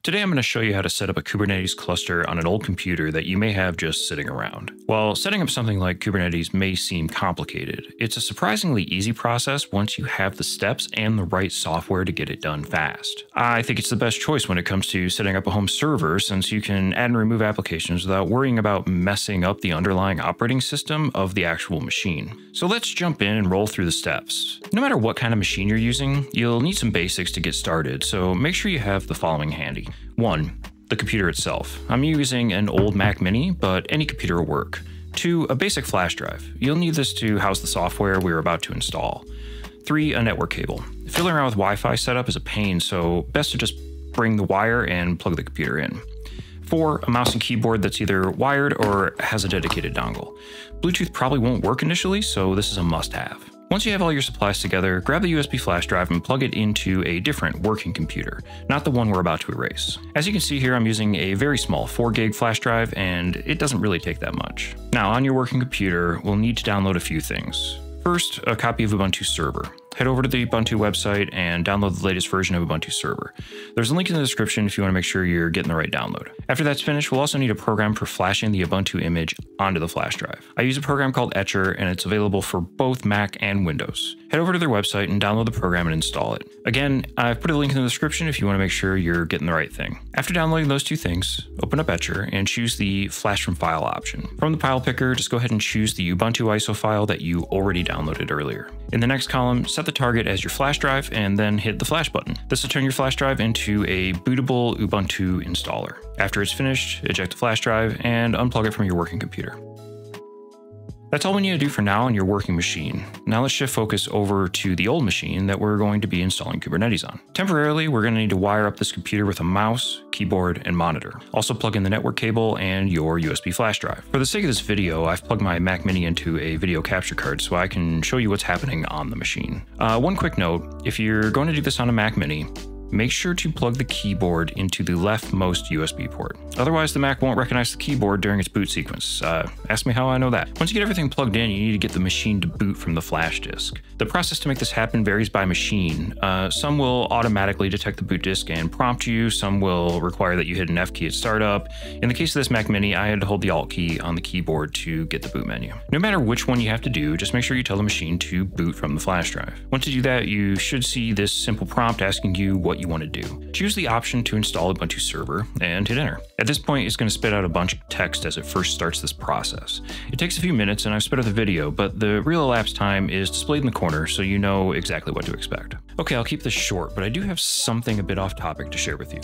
Today I'm going to show you how to set up a Kubernetes cluster on an old computer that you may have just sitting around. While setting up something like Kubernetes may seem complicated, it's a surprisingly easy process once you have the steps and the right software to get it done fast. I think it's the best choice when it comes to setting up a home server, since you can add and remove applications without worrying about messing up the underlying operating system of the actual machine. So let's jump in and roll through the steps. No matter what kind of machine you're using, you'll need some basics to get started, so make sure you have the following handy. 1. The computer itself. I'm using an old Mac Mini, but any computer will work. 2. A basic flash drive. You'll need this to house the software we're about to install. 3. A network cable. Fiddling around with Wi-Fi setup is a pain, so best to just bring the wire and plug the computer in. 4. A mouse and keyboard that's either wired or has a dedicated dongle. Bluetooth probably won't work initially, so this is a must-have. Once you have all your supplies together, grab the USB flash drive and plug it into a different working computer, not the one we're about to erase. As you can see here, I'm using a very small 4 gig flash drive, and it doesn't really take that much. Now, on your working computer, we'll need to download a few things. First, a copy of Ubuntu Server. Head over to the Ubuntu website and download the latest version of Ubuntu Server. There's a link in the description if you want to make sure you're getting the right download. After that's finished, we'll also need a program for flashing the Ubuntu image onto the flash drive. I use a program called Etcher, and it's available for both Mac and Windows. Head over to their website and download the program and install it. Again, I've put a link in the description if you want to make sure you're getting the right thing. After downloading those two things, open up Etcher and choose the Flash from File option. From the file picker, just go ahead and choose the Ubuntu ISO file that you already downloaded earlier. In the next column, set the target as your flash drive and then hit the flash button. This will turn your flash drive into a bootable Ubuntu installer. After it's finished, eject the flash drive and unplug it from your working computer. That's all we need to do for now on your working machine. Now let's shift focus over to the old machine that we're going to be installing Kubernetes on. Temporarily, we're going to need to wire up this computer with a mouse, keyboard, and monitor. Also plug in the network cable and your USB flash drive. For the sake of this video, I've plugged my Mac Mini into a video capture card so I can show you what's happening on the machine. One quick note, if you're going to do this on a Mac Mini, make sure to plug the keyboard into the leftmost USB port. Otherwise, the Mac won't recognize the keyboard during its boot sequence. Ask me how I know that. Once you get everything plugged in, you need to get the machine to boot from the flash disk. The process to make this happen varies by machine. Some will automatically detect the boot disk and prompt you. Some will require that you hit an F key at startup. In the case of this Mac Mini, I had to hold the Alt key on the keyboard to get the boot menu. No matter which one you have to do, just make sure you tell the machine to boot from the flash drive. Once you do that, you should see this simple prompt asking you what you want to do. Choose the option to install Ubuntu Server and hit enter. At this point, it's going to spit out a bunch of text as it first starts this process. It takes a few minutes and I've sped up the video, but the real elapsed time is displayed in the corner so you know exactly what to expect. Okay, I'll keep this short, but I do have something a bit off topic to share with you.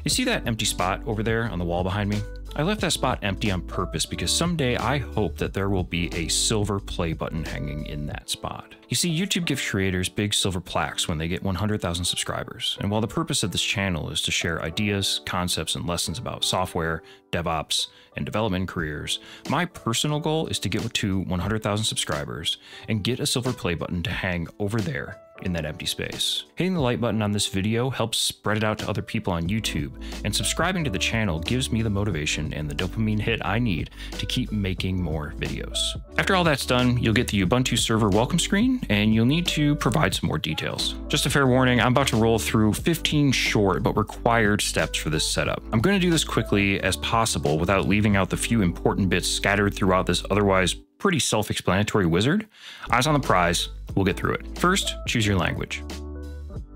You see that empty spot over there on the wall behind me? I left that spot empty on purpose because someday I hope that there will be a silver play button hanging in that spot. You see, YouTube gives creators big silver plaques when they get 100,000 subscribers, and while the purpose of this channel is to share ideas, concepts, and lessons about software, DevOps, and development careers, my personal goal is to get to 100,000 subscribers and get a silver play button to hang over there in that empty space. Hitting the like button on this video helps spread it out to other people on YouTube, and subscribing to the channel gives me the motivation and the dopamine hit I need to keep making more videos. After all that's done, you'll get the Ubuntu Server welcome screen, and you'll need to provide some more details. Just a fair warning, I'm about to roll through 15 short but required steps for this setup. I'm going to do this quickly as possible without leaving out the few important bits scattered throughout this otherwise pretty self-explanatory wizard. Eyes on the prize, we'll get through it. First, choose your language.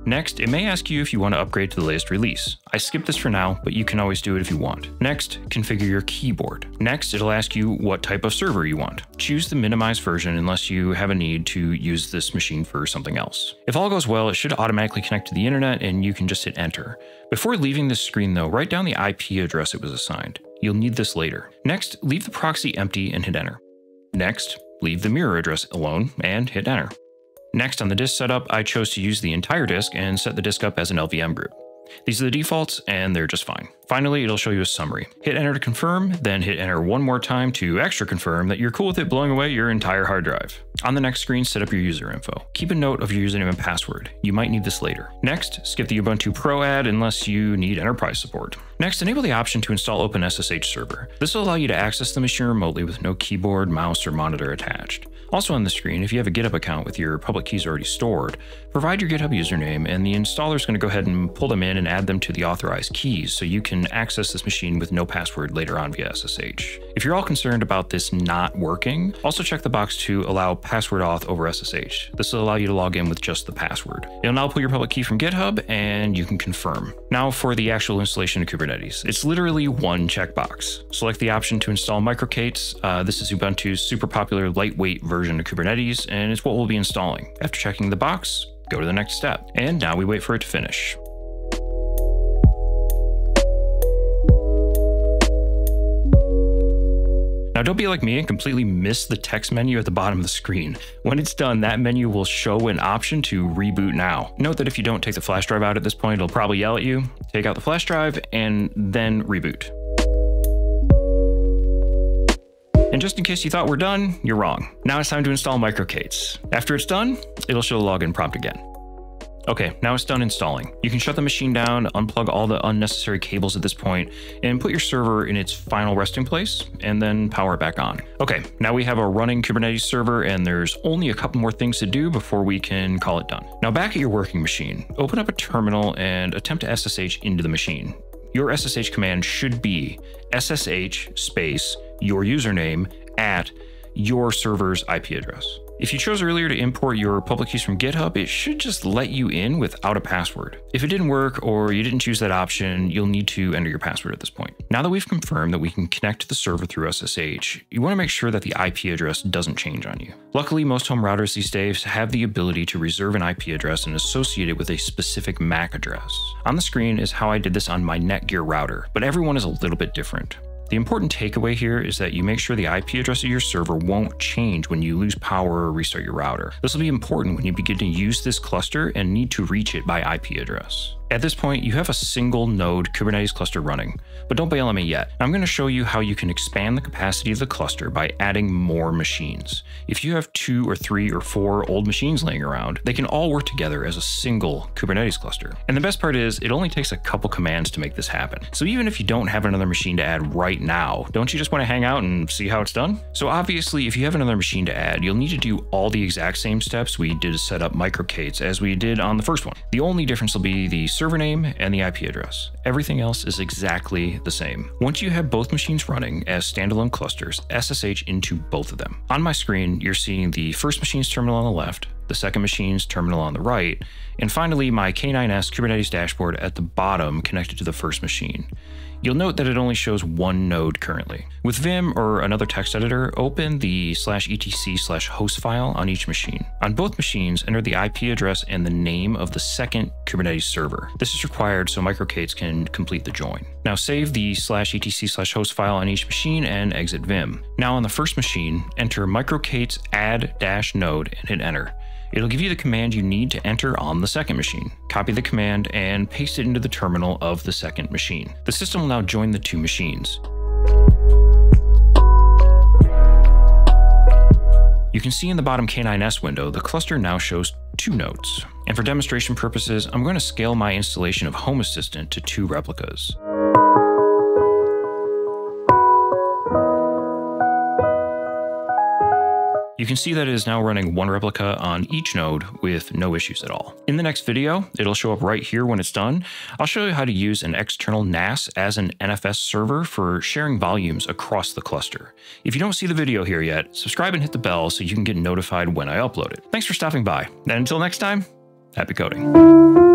Next, it may ask you if you want to upgrade to the latest release. I skipped this for now, but you can always do it if you want. Next, configure your keyboard. Next, it'll ask you what type of server you want. Choose the minimized version unless you have a need to use this machine for something else. If all goes well, it should automatically connect to the internet and you can just hit enter. Before leaving this screen though, write down the IP address it was assigned. You'll need this later. Next, leave the proxy empty and hit enter. Next, leave the mirror address alone and hit enter. Next, on the disk setup, I chose to use the entire disk and set the disk up as an LVM group. These are the defaults, and they're just fine. Finally, it'll show you a summary. Hit enter to confirm, then hit enter one more time to extra confirm that you're cool with it blowing away your entire hard drive. On the next screen, set up your user info. Keep a note of your username and password. You might need this later. Next, skip the Ubuntu Pro ad unless you need enterprise support. Next, enable the option to install OpenSSH server. This will allow you to access the machine remotely with no keyboard, mouse, or monitor attached. Also on the screen, if you have a GitHub account with your public keys already stored, provide your GitHub username and the installer is going to go ahead and pull them in and add them to the authorized keys so you can access this machine with no password later on via SSH. If you're all concerned about this not working, also check the box to allow password auth over SSH. This will allow you to log in with just the password. It'll now pull your public key from GitHub and you can confirm. Now for the actual installation of Kubernetes. It's literally one checkbox. Select the option to install microcates. This is Ubuntu's super popular lightweight version of Kubernetes, and it's what we'll be installing. After checking the box, go to the next step. And now we wait for it to finish. Now don't be like me and completely miss the text menu at the bottom of the screen. When it's done, that menu will show an option to reboot now. Note that if you don't take the flash drive out at this point, it'll probably yell at you. Take out the flash drive and then reboot. And just in case you thought we're done, you're wrong. Now it's time to install microcates. After it's done, it'll show the login prompt again. Okay, now it's done installing. You can shut the machine down, unplug all the unnecessary cables at this point, and put your server in its final resting place, and then power it back on. Okay, now we have a running Kubernetes server, and there's only a couple more things to do before we can call it done. Now back at your working machine, open up a terminal and attempt to SSH into the machine. Your SSH command should be SSH space your username at your server's IP address. If you chose earlier to import your public keys from GitHub, it should just let you in without a password. If it didn't work or you didn't choose that option, you'll need to enter your password at this point. Now that we've confirmed that we can connect to the server through SSH, you want to make sure that the IP address doesn't change on you. Luckily, most home routers these days have the ability to reserve an IP address and associate it with a specific MAC address. On the screen is how I did this on my Netgear router, but everyone is a little bit different. The important takeaway here is that you make sure the IP address of your server won't change when you lose power or restart your router. This will be important when you begin to use this cluster and need to reach it by IP address. At this point, you have a single node Kubernetes cluster running, but don't bail on me yet. I'm going to show you how you can expand the capacity of the cluster by adding more machines. If you have 2 or 3 or 4 old machines laying around, they can all work together as a single Kubernetes cluster. And the best part is, it only takes a couple commands to make this happen. So even if you don't have another machine to add right now, don't you just want to hang out and see how it's done? So obviously, if you have another machine to add, you'll need to do all the exact same steps we did to set up microcates as we did on the first one. The only difference will be the server name and the IP address. Everything else is exactly the same. Once you have both machines running as standalone clusters, SSH into both of them. On my screen, you're seeing the first machine's terminal on the left, the second machine's terminal on the right, and finally my K9S Kubernetes dashboard at the bottom connected to the first machine. You'll note that it only shows one node currently. With Vim or another text editor, open the /etc/host file on each machine. On both machines, enter the IP address and the name of the second Kubernetes server. This is required so microcates can complete the join. Now save the /etc/host file on each machine and exit Vim. Now on the first machine, enter microcates add-node and hit enter. It'll give you the command you need to enter on the second machine. Copy the command and paste it into the terminal of the second machine. The system will now join the 2 machines. You can see in the bottom K9S window, the cluster now shows 2 nodes. And for demonstration purposes, I'm going to scale my installation of Home Assistant to 2 replicas. You can see that it is now running 1 replica on each node with no issues at all. In the next video, it'll show up right here when it's done. I'll show you how to use an external NAS as an NFS server for sharing volumes across the cluster. If you don't see the video here yet, subscribe and hit the bell so you can get notified when I upload it. Thanks for stopping by, and until next time, happy coding.